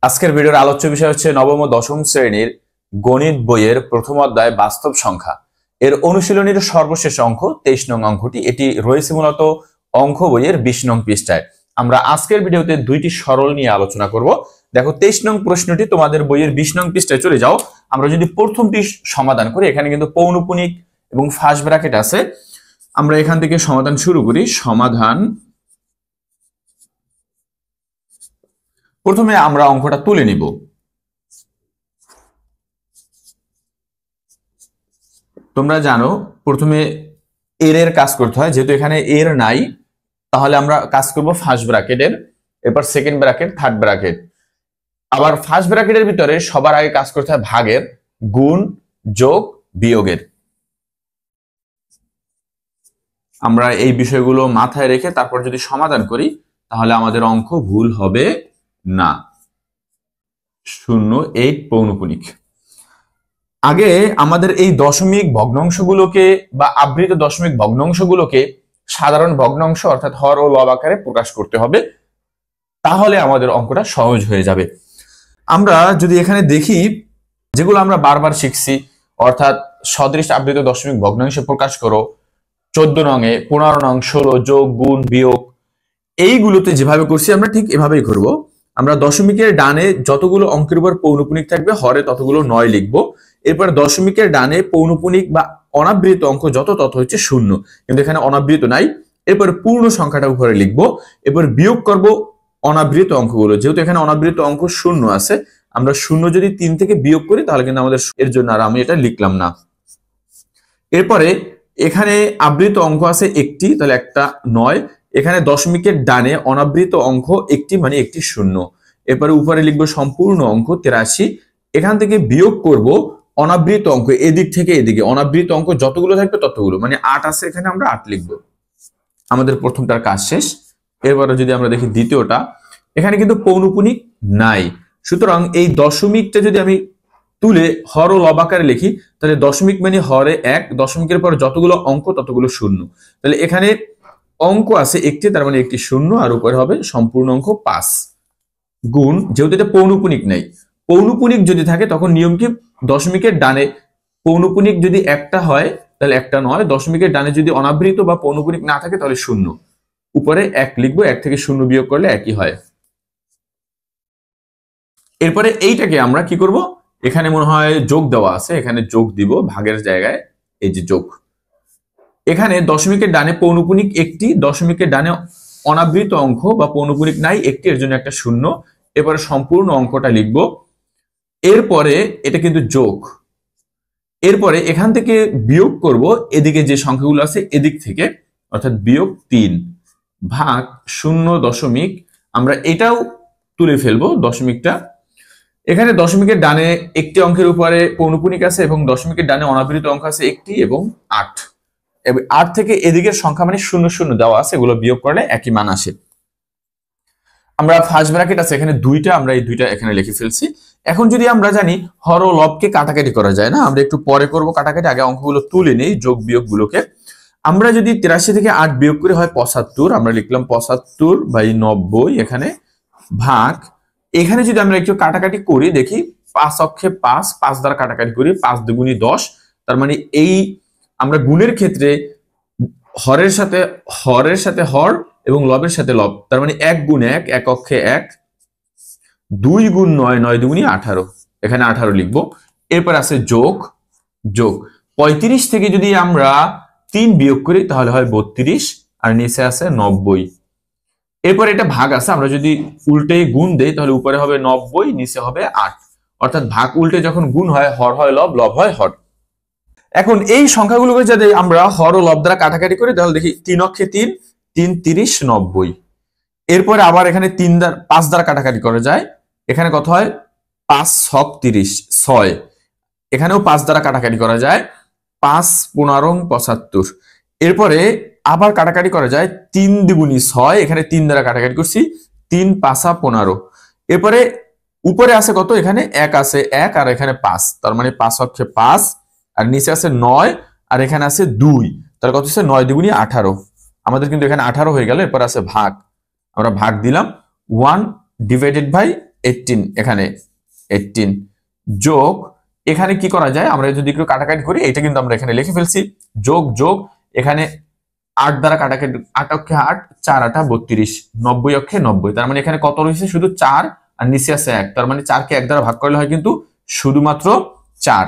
আজকের ভিডিওর আলোচ্য বিষয় হচ্ছে নবম ও দশম শ্রেণীর গণিত বইয়ের প্রথম অধ্যায় বাস্তব সংখ্যা এর অনুশীলনীর সর্বশেষ অঙ্ক 23 নং অঙ্কটি। এটি রয়েছে মূলত অঙ্ক বইয়ের 20 নং পৃষ্ঠায়। আমরা আজকের ভিডিওতে দুইটি সরল নিয়ে আলোচনা করব। দেখো 23 নং প্রশ্নটি তোমাদের বইয়ের 20 নং পৃষ্ঠায় চলে যাও। আমরা যদি প্রথমটি সমাধান করি, এখানে কিন্তু পৌনঃপুনিক এবং ফার্স্ট ব্র্যাকেট আছে। আমরা এখান থেকে সমাধান শুরু করি। সমাধান, প্রথমে আমরা অঙ্কটা তুলে নিব। তোমরা জানো প্রথমে এর কাজ করতে হয়, যেহেতু এখানে এর নাই তাহলে আমরা কাজ করব ফার্স্ট ব্র্যাকেটের, এরপর সেকেন্ড ব্র্যাকেট, থার্ড ব্র্যাকেট। আবার ফার্স্ট ব্র্যাকেটের ভিতরে সবার আগে কাজ করতে হয় ভাগের, গুণ, যোগ, বিয়োগের। আমরা এই বিষয়গুলো মাথায় রেখে তারপর যদি সমাধান করি তাহলে আমাদের অঙ্ক ভুল হবে না। 0.8 পৌনঃপুনিক। আগে আমাদের এই দশমিক ভগ্নাংশগুলোকে বা আবৃত দশমিক ভগ্নাংশগুলোকে সাধারণ ভগ্নাংশ অর্থাৎ হর ও লব আকারে প্রকাশ করতে হবে, তাহলে আমাদের অঙ্কটা সহজ হয়ে যাবে। আমরা যদি এখানে দেখি যেগুলো আমরা বারবার শিখছি, অর্থাৎ সদৃশ আবৃত দশমিক ভগ্নাংশে প্রকাশ করো, 14 নঙে, 15 নং, 16, যোগ, গুণ, বিয়োগ, এইগুলোতে যেভাবে করছি আমরা ঠিক এভাবেই করব। আমরা দশমিকের ডানে যতগুলো অঙ্কের উপর পৌনঃপুনিক থাকবে হরে ততগুলো 9 লিখবো। এরপর দশমিকের ডানে পৌনঃপুনিক বা অনাবৃত অঙ্ক যত তত হচ্ছে 0, কিন্তু এখানে অনাবৃত নাই। এরপর পূর্ণ সংখ্যাটা উপরে লিখবো। এরপর বিয়োগ করব অনাবৃত অঙ্কগুলো, যেহেতু এখানে অনাবৃত অঙ্ক 0 আছে, আমরা 0 যদি 3 থেকে বিয়োগ করি তাহলে কিন্তু আমাদের এর জন্য আর আমি এটা লিখলাম না। এরপরে এখানে আবৃত অঙ্ক আছে একটি, তাহলে একটা 9। এখানে দশমিকের ডানে অনাবৃত অঙ্ক একটি, মানে একটি 0। এরপরে উপরে লিখবো সম্পূর্ণ অঙ্ক 83। এখান থেকে বিয়োগ করব অনাবৃত অঙ্ক, এদিক থেকে এদিকে অনাবৃত অঙ্ক যতগুলো থাকবে ততগুলো, মানে 8 আছে এখানে, আমরা 8 লিখবো। আমাদের প্রথমটার কাজ শেষ। এরপরে যদি আমরা দেখি দ্বিতীয়টা, এখানে কিন্তু পৌনঃপুনিক নাই, সুতরাং এই দশমিকটা যদি আমি তুলে হর ও লব আকারে লিখি তাহলে দশমিক মানে হরে 1, দশমিকের পর যতগুলো অঙ্ক ততগুলো 0। তাহলে এখানে অঙ্ক আছে একটি, তার মানে একটি 0, আর উপরে হবে সম্পূর্ণ অঙ্ক 5। গুণ, যেহেতু এটা পৌনঃপুনিক নাই, পৌনঃপুনিক যদি থাকে তখন নিয়ম কি, দশমিকের ডানে পৌনঃপুনিক যদি একটা হয় তাহলে একটা 9, দশমিকের ডানে যদি অনাবৃত বা পৌনঃপুনিক না থাকে তাহলে 0, উপরে 1 লিখবো। 1 থেকে 0 বিয়োগ করলে একই হয়। এরপরে এইটাকে আমরা কি করব, এখানে মনে হয় যোগ দেওয়া আছে, এখানে যোগ দিব ভাগের জায়গায়, এই যে যোগ। এখানে দশমিকের ডানে পৌনঃপুনিক একটি, দশমিকের ডানে অনাবৃত অঙ্ক বা পৌনঃপুনিক নাই একটি, এর জন্য একটা 0। এরপরে সম্পূর্ণ অঙ্কটা লিখব। এরপরে এটা কিন্তু যোগ। এরপরে এখান থেকে বিয়োগ করব এদিকে যে সংখ্যাগুলো আছে এদিক থেকে, অর্থাৎ বিয়োগ 3 ভাগ 0. আমরা এটাও তুলে ফেলবো দশমিকটা। এখানে দশমিকের ডানে একটি অঙ্কের উপরে পৌনঃপুনিক আছে এবং দশমিকের ডানে অনাবৃত অঙ্ক আছে একটি এবং 8। 8 থেকে এদিকের সংখ্যা মানে 0 দেওয়া আছে, এগুলো বিয়োগ করলে একই মান আসে। আমরা ফার্স্ট ব্র্যাকেট আছে এখানে 2টা, আমরা এই 2টা এখানে লিখে ফেলছি। এখন যদি আমরা জানি হর ও লবকে কাটাকাটি করা যায় না, আমরা একটু পরে করব কাটাকাটি, আগে অঙ্কগুলো তুলে নেই, যোগ বিয়োগ গুলোকে। আমরা যদি 83 থেকে 8 বিয়োগ করে হয় 75, আমরা লিখলাম 75/90 এখানে, ভাগ, এখানে যদি আমরা একটু কাটাকাটি করি দেখি 5 অক্ষে 5, 5 দ্বারা কাটাকাটি করি, 5 দুগুণী 10। তার মানে এই আমরা গুণের ক্ষেত্রে হরের সাথে হর এবং লবের সাথে লব, তার মানে 1 গুণ 1, 1 অক্ষে 1, 2 গুণ 9, 9 দুগুণী 18, এখানে 18 লিখবো। এরপর আছে যোগ, 35 থেকে যদি আমরা 3 বিয়োগ করি তাহলে হয় 32, আর নিচে আছে 90। এরপর এটা ভাগ আছে, আমরা যদি উল্টে গুণ দেই তাহলে উপরে হবে 90, নিচে হবে 8, অর্থাৎ ভাগ উল্টে যখন গুণ হয় হর হয় লব, লব হয় হর। এখন এই সংখ্যাগুলোকে যদি আমরা হর ও লব দ্বারা কাটাকাটি করি তাহলে দেখি 3 অক্ষে 3, 3 30, 90। এরপরে আবার এখানে 5 দ্বারা কাটাকাটি করা যায়, এখানে কত হয় 5 ছক 30, 6। এখানেও 5 দ্বারা কাটাকাটি করা যায়, 5 15 75। এরপরে আবার কাটাকাটি করা যায় 3 দ্বিগুণী 6, এখানে 3 দ্বারা কাটাকাটি করছি, 3 5 15। এরপরে উপরে আছে কত, এখানে 1 আছে 1, আর এখানে 5, তার মানে 5 অক্ষে 5, আর নিচে আছে 9, আর এখানে আছে 2, তার কত হচ্ছে 9 দ্বিগুণী 18। আমাদের কিন্তু এখানে 18 হয়ে গেল। এরপর আছে ভাগ, আমরা ভাগ দিলাম 1/18, 18 এখানে 18 যোগ এখানে কি করা যায়, আমরা যদি একটু কাটাকাটি করি, এটা কিন্তু আমরা এখানে লিখে ফেলছি, যোগ যোগ এখানে 8 দ্বারা কাটাকাটি, 8 অক্ষে 8, 4 8 32, 90 অক্ষে 90, তার মানে এখানে কত রয়েছে, শুধু 4 আর নিচে আছে 1, তার মানে 4 কে 1 দ্বারা ভাগ করলে হয় কিন্তু শুধুমাত্র 4।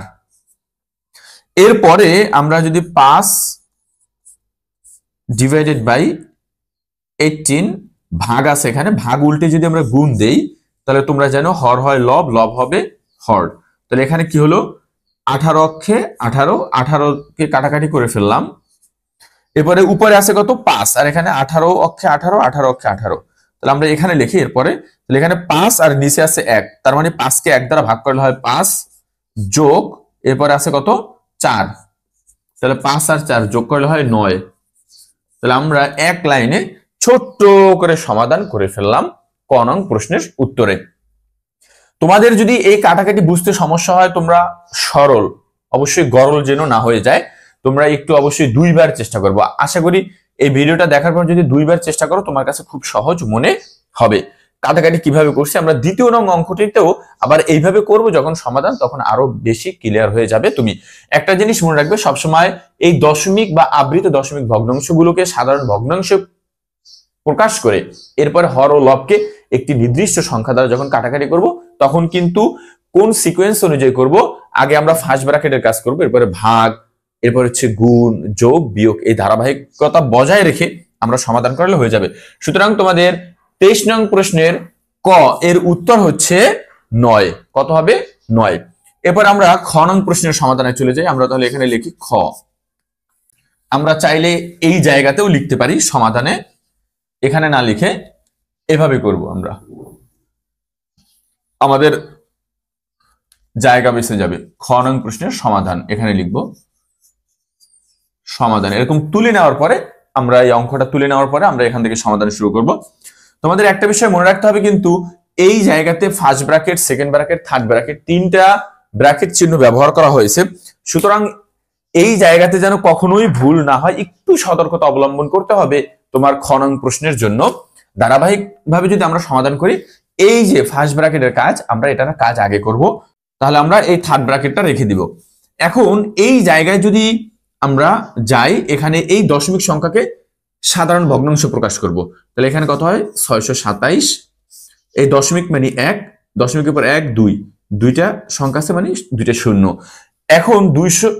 এরপরে আমরা যদি 5 ডিভাইডেড বাই 18 ভাগ আছে এখানে, ভাগ উল্টে যদি আমরা গুণ দেই, তাহলে তোমরা জানো হর হয় লব, লব হবে হর। তাহলে এখানে কি হলো, 18 অক্ষে 18, 18 কে কাটাকাটি করে ফেললাম। এরপরে উপরে আছে কত, 5, আর এখানে 18 অক্ষে 18, 18 অক্ষে 18, তাহলে আমরা এখানে লিখি। এরপরে তাহলে এখানে 5 আর নিচে আছে 1, তার মানে 5 কে 1 দ্বারা ভাগ করলে হয় 5, যোগ এরপরে আছে কত, 4, তাহলে 5 আর 4 যোগ করলে হয় 9। তাহলে আমরা এক লাইনে ছোট্ট করে সমাধান করে ফেললাম ক নং প্রশ্নের উত্তরে। তোমাদের যদি এই কাটাকাটি বুঝতে সমস্যা হয়, তোমরা সরল, অবশ্যই গরল যেন না হয়ে যায়, তোমরা একটু অবশ্যই 2 বার চেষ্টা করবো। আশা করি এই ভিডিওটা দেখার পর যদি 2 বার চেষ্টা করো, তোমার কাছে খুব সহজ মনে হবে। কাটাকাটি কিভাবে করছি আমরা দ্বিতীয় নং অঙ্কটিতেও আবার এইভাবে করব, যখন সমাধান তখন আরো বেশি ক্লিয়ার হয়ে যাবে। তুমি একটা জিনিস মনে রাখবে, সবসময় এই দশমিক বা আবৃত দশমিক ভগ্নাংশগুলোকে সাধারণ ভগ্নাংশে প্রকাশ করে এরপর হর ও লবকে একটি নির্দিষ্ট সংখ্যা দ্বারা যখন কাটাকাটি করব, তখন কিন্তু কোন সিকোয়েন্স অনুযায়ী করব, আগে আমরা ফার্স্ট ব্র্যাকেটের কাজ করব, এরপরে ভাগ, এরপর হচ্ছে গুণ, যোগ, বিয়োগ, এই ধারাবাহিকতা বজায় রেখে আমরা সমাধান করলে হয়ে যাবে। সুতরাং তোমাদের 23 নং প্রশ্নের ক এর উত্তর হচ্ছে 9। কত হবে, 9। এরপর আমরা খ নং প্রশ্নের সমাধানে চলে যাই। আমরা তাহলে এখানে লিখি খ। আমরা চাইলে এই জায়গাতেও লিখতে পারি সমাধানে, এখানে না লিখে এভাবে করব, আমরা আমাদের জায়গা বেঁচে যাবে। খ নং প্রশ্নের সমাধান এখানে লিখব সমাধান, এরকম তুলে নেওয়ার পরে আমরা এই অঙ্কটা তুলে নেওয়ার পরে আমরা এখান থেকে সমাধান শুরু করব। তোমাদের একটা বিষয় মনে রাখতে হবে, কিন্তু এই জায়গাতে first bracket, second bracket, third bracket, 3টা ব্র্যাকেট চিহ্ন ব্যবহার করা হয়েছে। সুতরাং এই জায়গাতে যেন কখনোই ভুল না হয়, একটু সতর্কতা অবলম্বন করতে হবে তোমার খ নং প্রশ্নের জন্য। ধারাবাহিক ভাবে যদি আমরা সমাধান করি, এই যে ফার্স্ট ব্র্যাকেটের কাজ, আমরা এটার কাজ আগে করব, তাহলে আমরা এই থার্ড ব্র্যাকেটটা রেখে দিব। এখন এই জায়গায় যদি আমরা যাই, এখানে এই দশমিক সংখ্যাকে সাধারণ ভগ্নাংশ প্রকাশ করব, তাহলে এখানে কত হয়, 627। এই দশমিক মানে 1, দশমিকের পর 1 2, দুইটা সংখ্যা আছে মানে দুইটা শূন্য। এখন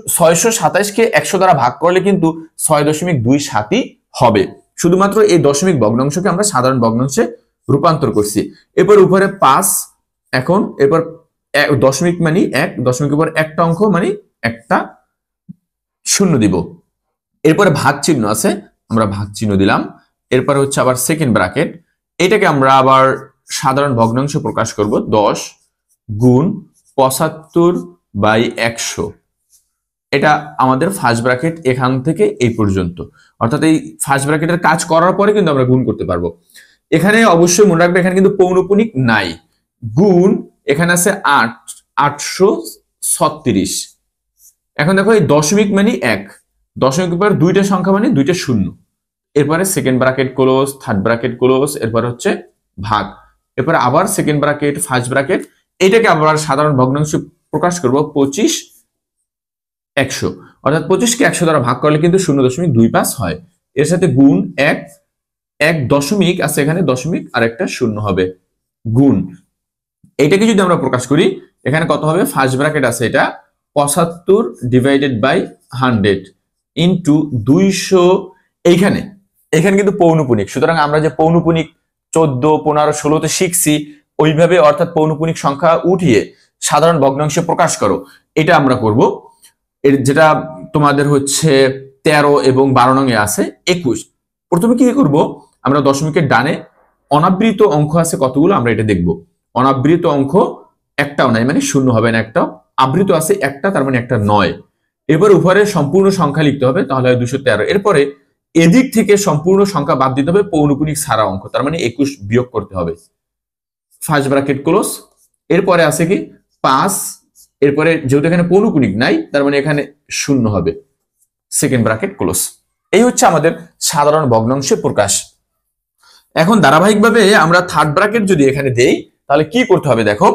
627কে 100 দ্বারা ভাগ করলে কিন্তু 6.27 হবে। শুধুমাত্র এই দশমিক ভগ্নাংশকে আমরা সাধারণ ভগ্নাংশে রূপান্তর করছি। এরপর উপরে 5, এখন এরপর দশমিক মানে 1, দশমিকের পর একটা অঙ্ক মানে একটা শূন্য দিব। এরপরে ভাগ চিহ্ন আছে, আমরা ভাগ চিহ্ন দিলাম। এরপরে হচ্ছে আবার সেকেন্ড ব্র্যাকেট, এটাকে আমরা আবার সাধারণ ভগ্নাংশ প্রকাশ করব, 10 গুণ 75/100। এটা আমাদের ফার্স্ট ব্র্যাকেট এখান থেকে এই পর্যন্ত, অর্থাৎ এই ফার্স্ট ব্র্যাকেটের কাজ করার পরে কিন্তু আমরা গুণ করতে পারবো। এখানে অবশ্যই মনে রাখবে, এখানে কিন্তু পৌনঃপুনিক নাই। গুণ এখানে আছে 8, 836। এখন দেখো এই দশমিক মানে 1, দশমিকের পর দুইটা সংখ্যা মানে দুইটা শূন্য। এরপরে second bracket close, third bracket close, এরপর হচ্ছে ভাগ, এরপরে আবার সেকেন্ড ব্র্যাকেট, ফার্স্ট ব্র্যাকেট, এটাকে আবার সাধারণ ভগ্নাংশে প্রকাশ করব 25/100, অর্থাৎ 25কে 100 দ্বারা ভাগ করলে কিন্তু 0.25 হয়। এর সাথে গুণ 1 দশমিক আছে এখানে, দশমিক আর একটা শূন্য হবে, গুণ এটাকে যদি আমরা প্রকাশ করি, এখানে কত হবে, ফার্স্ট ব্র্যাকেট আছে এটা 75/100 ইন্টু 200। এখানে কিন্তু পৌনঃপুনিক, সুতরাং আমরা যে পৌনঃপুনিক 14, 15, 16তে শিখছি ওইভাবে, অর্থাৎ পৌনঃপুনিক সংখ্যা উঠিয়ে সাধারণ ভগ্নাংশে প্রকাশ করো, এটা আমরা করব। এর যেটা তোমাদের হচ্ছে 13 এবং 12 নং এ আছে 21। প্রথমে কি করব, আমরা দশমিকের ডানে অনাবৃত অঙ্ক আছে কতগুলো আমরা এটা দেখব। অনাবৃত অঙ্ক একটাও নাই, মানে শূন্য হবে না একটাও। আবৃত আছে একটা, তার মানে একটা 9। এরপর উপরে সম্পূর্ণ সংখ্যা লিখতে হবে, তাহলে হয় 213। এরপরে এদিক থেকে সম্পূর্ণ সংখ্যা বাদ দিতে হবে, পৌনঃপুনিক ছাড়া অঙ্ক, তার মানে 21 বিয়োগ করতে হবে। ফার্স্ট ব্র্যাকেট ক্লোজ, এরপরে আছে কি 5, এরপরে যেহেতু এখানে পৌনঃপুনিক নাই, তার মানে এখানে শূন্য হবে, সেকেন্ড ব্র্যাকেট ক্লোজ। এই হচ্ছে আমাদের সাধারণ ভগ্নাংশে প্রকাশ। এখন ধারাবাহিকভাবে আমরা থার্ড ব্র্যাকেট যদি এখানে দেই, তাহলে কি করতে হবে দেখো,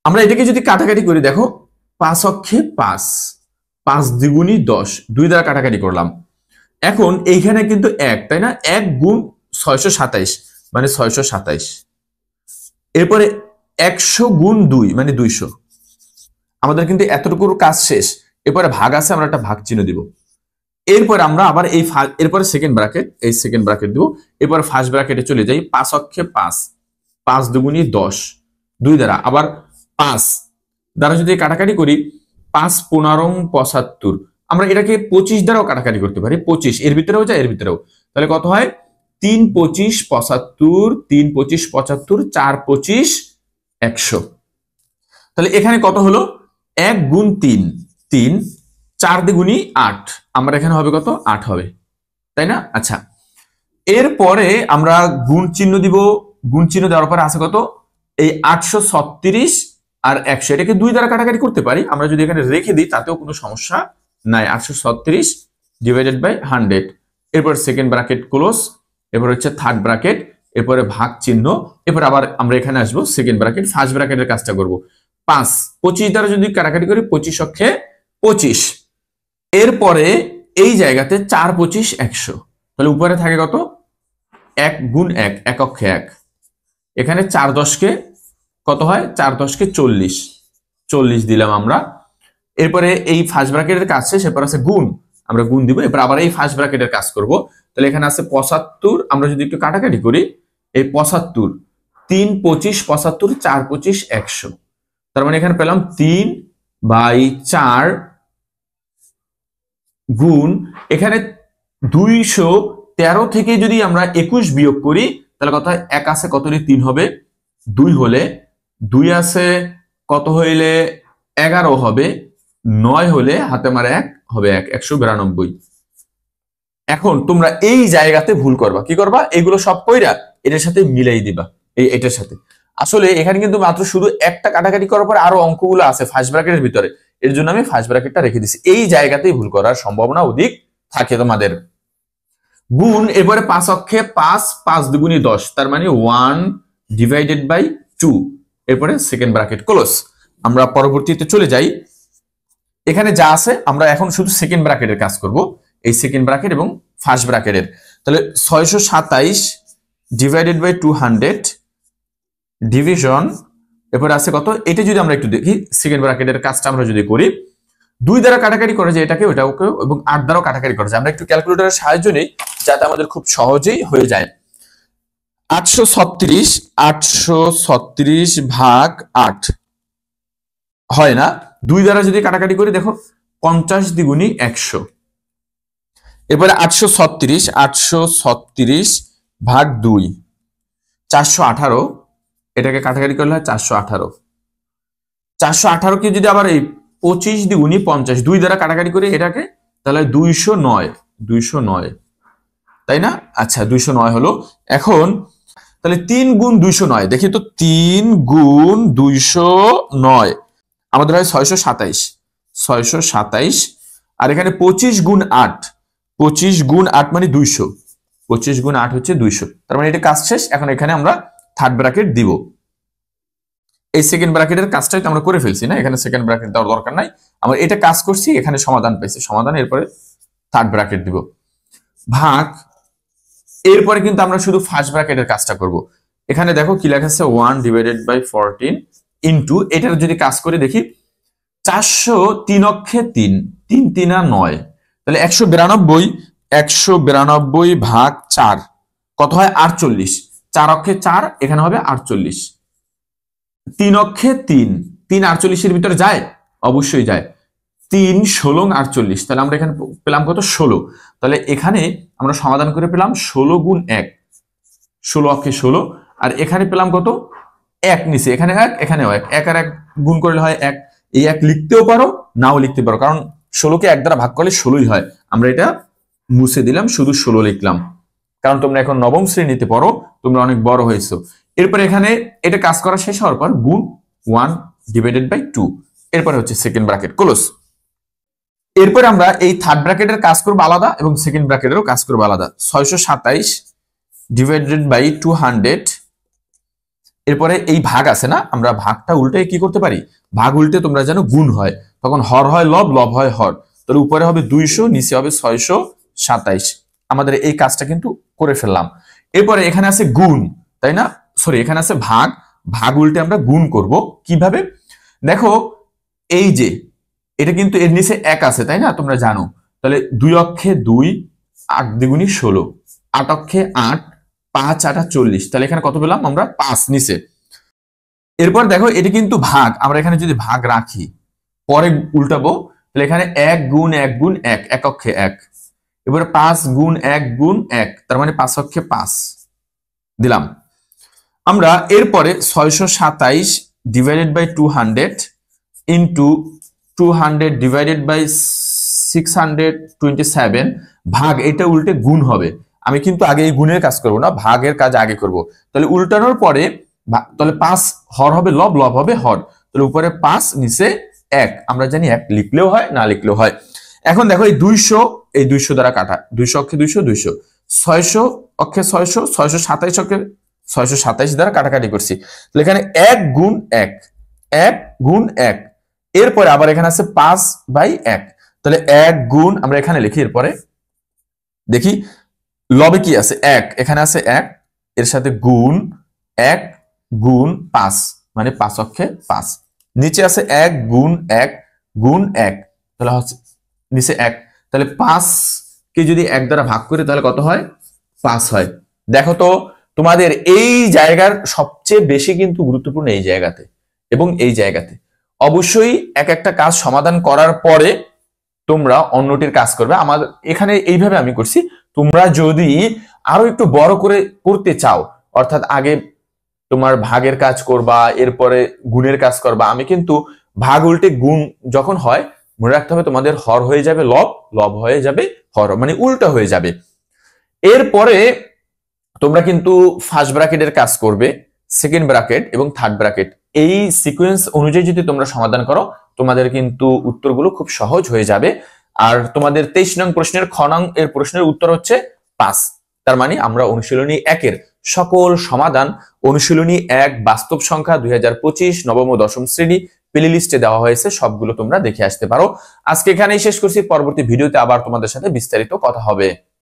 আমরা এটাকে যদি কাটাকাটি করি দেখো 5 অক্ষে 5, 5 দ্বিগুণী 10, 2 দ্বারা কাটাকাটি করলাম। এখন এইখানে কিন্তু 1, তাই না? 1 গুণ 627 মানে 627। এরপরে 100 গুণ 2 মানে 200। আমাদের কিন্তু এতটুকুর কাজ শেষ। এরপরে ভাগ আছে, আমরা একটা ভাগ চিহ্ন দিব। এরপর আমরা আবার এরপরে সেকেন্ড ব্র্যাকেট, এই সেকেন্ড ব্র্যাকেট দিব। এরপর ফার্স্ট ব্র্যাকেটে চলে যাই। 5 অক্ষে 5, 5 দুগুণী 10, 2 দ্বারা আবার 5 দ্বারা যদি কাটাকাটি করি 5 15 75, আমরা এটাকে 25 দ্বারাও কাটাকাটি করতে পারি। 25 এর ভিতরেও যায়, এর ভিতরেও। তাহলে কত হয়? 3 25 75, 3 25 75, 4 25 100। তাহলে এখানে কত হলো? 1 গুণ 3, 3, 4 দ্বিগুণী 8, আমরা এখানে হবে কত? 8 হবে, তাই না? আচ্ছা, এরপরে আমরা গুণ চিহ্ন দিব। গুণ চিহ্ন দেওয়ার পরে আছে কত? এই 836 আর 100, এটাকে 2 দ্বারা কাটাকাটি করতে পারি। আমরা যদি এখানে রেখে দিই তাতেও কোনো সমস্যা নাই। 836 ডিভাইডেড বাই 100। এরপর সেকেন্ড ব্র্যাকেট ক্লোজ, এরপর হচ্ছে থার্ড ব্র্যাকেট, এরপরে ভাগ চিহ্ন। এরপর আবার আমরা এখানে আসবো সেকেন্ড ব্র্যাকেট, ফার্স্ট ব্র্যাকেটের কাজটা করব। 5 25 দ্বারা যদি কাটাকাটি করি 25 অক্ষে 25। এরপরে এই জায়গাতে 4 25 100, তাহলে উপরে থাকে কত? 1 গুণ 1, 1 অক্ষে 1। এখানে 4 10কে কত হয়? 4 10কে 40, 40 দিলাম আমরা। এরপরে এই ফার্স্ট ব্র্যাকেটের কাজ শেষ, এরপর আছে গুণ, আমরা গুণ দিব। এরপর আবার এই ফার্স্ট ব্র্যাকেটের কাজ করব। তাহলে এখানে আছে 75, আমরা যদি একটু কাটাকাটি করি এই 75, 3 25 75, 4 25 100। তার মানে এখানে পেলাম 3/4 গুণ, এখানে 213 থেকে যদি আমরা 21 বিয়োগ করি তাহলে কত হয়? 1 আছে কত হলে 3 হবে, 2 হলে 2 আছে কত হইলে 11 হবে, 9 হলে হাতে মারে 1 হবে 1, 192। এখন তোমরা এই জায়গাতে ভুল করবা। কি করবা? এগুলো সব কইরা এটার সাথে মিলাই দিবা, এটার সাথে। আসলে এখানে কিন্তু মাত্র শুধু একটা কাটাকাটি করার পর আরো অঙ্কগুলো আছে ফার্স্ট ব্র্যাকেটের ভিতরে, এর জন্য আমি ফার্স্ট ব্র্যাকেটটা রেখে দিছি। এই জায়গাতেই ভুল করার সম্ভাবনা অধিক থাকে তোমাদের। গুণ, এরপরে 5 অক্ষে 5, 5 দুগুণী 10, তার মানে 1 ডিভাইডেড বাই 2। এরপরে সেকেন্ড ব্র্যাকেট ক্লোজ। আমরা পরবর্তীতে চলে যাই। এখানে যা আছে আমরা এখন শুধু সেকেন্ড ব্র্যাকেটের কাজ করব, এই সেকেন্ড ব্র্যাকেট এবং ফার্স্ট ব্র্যাকেটের। তাহলে 627 ডিভাইডেড বাই 200 ডিভিশন, এরপরে আছে কত? এটা যদি আমরা একটু দেখি সেকেন্ড ব্র্যাকেটের কাজটা আমরা যদি করি, 2 দ্বারা কাটাকাটি করে যে এটাকে ওটাকে, এবং 8 দ্বারাও কাটাকাটি করে যায়। আমরা একটু ক্যালকুলেটরের সাহায্য নেই যাতে আমাদের খুব সহজেই হয়ে যায়। 836 ভাগ 8 হয় না? 2 দ্বারা যদি কাটাকাটি করি দেখো 50 দ্বিগুণী 100। এরপরে 836 ভাগ 2 418, এটাকে কাটাকাটি করলে হয় 418। 418 কে যদি আবার এই 25 দ্বিগুণী 50, 2 দ্বারা কাটাকাটি করি এটাকে, তাহলে 209, তাই না? আচ্ছা, 209 হলো। এখন তাহলে 3 গুণ 209, দেখি তো 3 গুণ 209 আমাদের হয় 627। আর এখানে 25 গুণ 8, 25 গুণ 8 মানে 200, 25 গুণ 8 হচ্ছে 200। তার মানে এটা কাজ শেষ। এখন এখানে আমরা থার্ড ব্র্যাকেট দিব। এই সেকেন্ড ব্র্যাকেটের কাজটাই তো আমরা করে ফেলছি না, এখানে সেকেন্ড ব্র্যাকেট দেওয়ার দরকার নাই। আমরা এটা কাজ করছি, এখানে সমাধান পাইছি, সমাধান। এরপরে থার্ড ব্র্যাকেট দিব, ভাগ। এরপরে কিন্তু আমরা শুধু ফার্স্ট ব্র্যাকেটের কাজটা করব। এখানে দেখো কি লেখা আছে, 1 ডিভাইডেড বাই 14 ইন্টু, এটার যদি কাজ করে দেখি 403 অক্ষে 3, 3 3 9, তাহলে 192 ভাগ 4 কত হয়? 48। 4 অক্ষে 4, এখানে হবে 48। 3 অক্ষে 3, 3 48 এর ভিতরে যায়, অবশ্যই যায়। 3 16 48, তাহলে আমরা এখানে পেলাম কত? 16। তাহলে এখানে আমরা সমাধান করে পেলাম 16 গুণ 1, 16 অক্ষে 16। আর এখানে পেলাম কত? 1 নিচে, এখানে 1, এখানেও 1, 1 আর 1 গুণ করলে হয় 1। এই 1 লিখতেও পারো, নাও লিখতে পারো, কারণ 16কে 1 দ্বারা ভাগ করলে 16ই হয়। আমরা এটা মুছে দিলাম, শুধু 16 লিখলাম, কারণ তোমরা এখন নবম শ্রেণীতে পড়ো, তোমরা অনেক বড় হয়েছো। এরপরে এখানে এটা কাজ করা শেষ হওয়ার পর গুণ 1 ডিভাইডেড বাই 2, এরপরে হচ্ছে সেকেন্ড ব্র্যাকেট ক্লোজ। এরপরে আমরা এই থার্ড ব্র্যাকেটের কাজ করব আলাদা এবং সেকেন্ড ব্র্যাকেটেরও কাজ করব আলাদা। 627 ডিভাইডেড বাই 200 এরপরে এই ভাগ আছে না, আমরা ভাগটা উল্টে কি করতে পারি, ভাগ উল্টে তোমরা জানো গুণ হয়, তখন হর হয় লব, লব হয় হর, তাহলে উপরে হবে 200, নিচে হবে 627। আমাদের এই কাজটা কিন্তু করে ফেললাম। এরপরে এখানে আছে গুণ, তাই না, সরি এখানে আছে ভাগ, ভাগ উল্টে আমরা গুণ করব কিভাবে, দেখো এই যে এটা কিন্তু এর নিচে 1 আছে, তাই না, তোমরা জানো, তাহলে 2 অক্ষে 2, 8 দ্বিগুণী 16, 8 অক্ষে 8, 5 8 40, তাহলে এখানে কত পেলাম আমরা 5 নিচে। এরপর দেখো এটা কিন্তু ভাগ, আমরা এখানে যদি ভাগ রাখি পরে উল্টাবো, তাহলে এখানে 1 গুণ 1 গুণ 1, 1 অক্ষে 1, এবারে 5 গুণ 1 গুণ 1, তার মানে 5 অক্ষে 5 দিলাম। আমরা এরপরে 627 divided by 200 into 200 divided by 627 ভাগ, এটা উল্টে গুণ হবে। আমি কিন্তু আগে এই গুণের কাজ করব না, ভাগের কাজ আগে করব। তাহলে উল্টানোর পরে তাহলে 5 হর হবে লব, লব হবে হর, তাহলে উপরে 5 নিচে 1, আমরা জানি 1 লিখলেও হয় না লিখলেও হয়। এখন দেখো এই 200, এই 200 দ্বারা কাটা, 200 অক্ষে 200, 200, 600 অক্ষে 600, 627 অক্ষে 627 দ্বারা কাটাকাটি করছি, তাহলে এখানে 1 গুণ 1, 1 গুণ 1, এরপরে আবার এখানে আছে 5/1, তাহলে 1 গুণ, আমরা এখানে লিখি, এরপরে দেখি লবে কি আছে 1, এখানে আছে 1, এর সাথে গুণ 1 গুণ 5, মানে 5 অক্ষে 5, নিচে আছে 1 গুণ 1 গুণ 1, তাহলে হচ্ছে নিচে 1, তাহলে 5 কে যদি 1 দ্বারা ভাগ করি তাহলে কত হয়, 5 হয়। দেখো তো তোমাদের এই জায়গার সবচেয়ে বেশি কিন্তু গুরুত্বপূর্ণ এই জায়গাতে এবং এই জায়গাতে। অবশ্যই এক একটা কাজ সমাধান করার পরে তোমরা অন্যটির কাজ করবে। আমাদের এখানে এইভাবে আমি করছি, তোমরা যদি আরো একটু বড় করে করতে চাও, অর্থাৎ আগে তোমার ভাগের কাজ করবা, এরপরে গুণের কাজ করবা, আমি কিন্তু ভাগ উল্টে গুণ যখন হয় মনে রাখতে হবে তোমাদের হর হয়ে যাবে লব, লব হয়ে যাবে হর, মানে উল্টা হয়ে যাবে। এরপরে তোমরা কিন্তু ফার্স্ট ব্র্যাকেটের কাজ করবে, সেকেন্ড ব্র্যাকেট এবং থার্ড ব্র্যাকেট, এই সিকোয়েন্স অনুযায়ী যদি তোমরা সমাধান করো তোমাদের কিন্তু উত্তরগুলো খুব সহজ হয়ে যাবে। আর তোমাদের 23 নং প্রশ্নের খ নং এর প্রশ্নের উত্তর হচ্ছে 5। তার মানে আমরা অনুশীলনী 1-এর সকল সমাধান অনুশীলনী 1 বাস্তব সংখ্যা 2025 নবম ও দশম শ্রেণী প্লে লিস্টে দেওয়া হয়েছে, সবগুলো তোমরা দেখে আসতে পারো। আজকে এখানেই শেষ করছি, পরবর্তী ভিডিওতে আবার তোমাদের সাথে বিস্তারিত কথা হবে।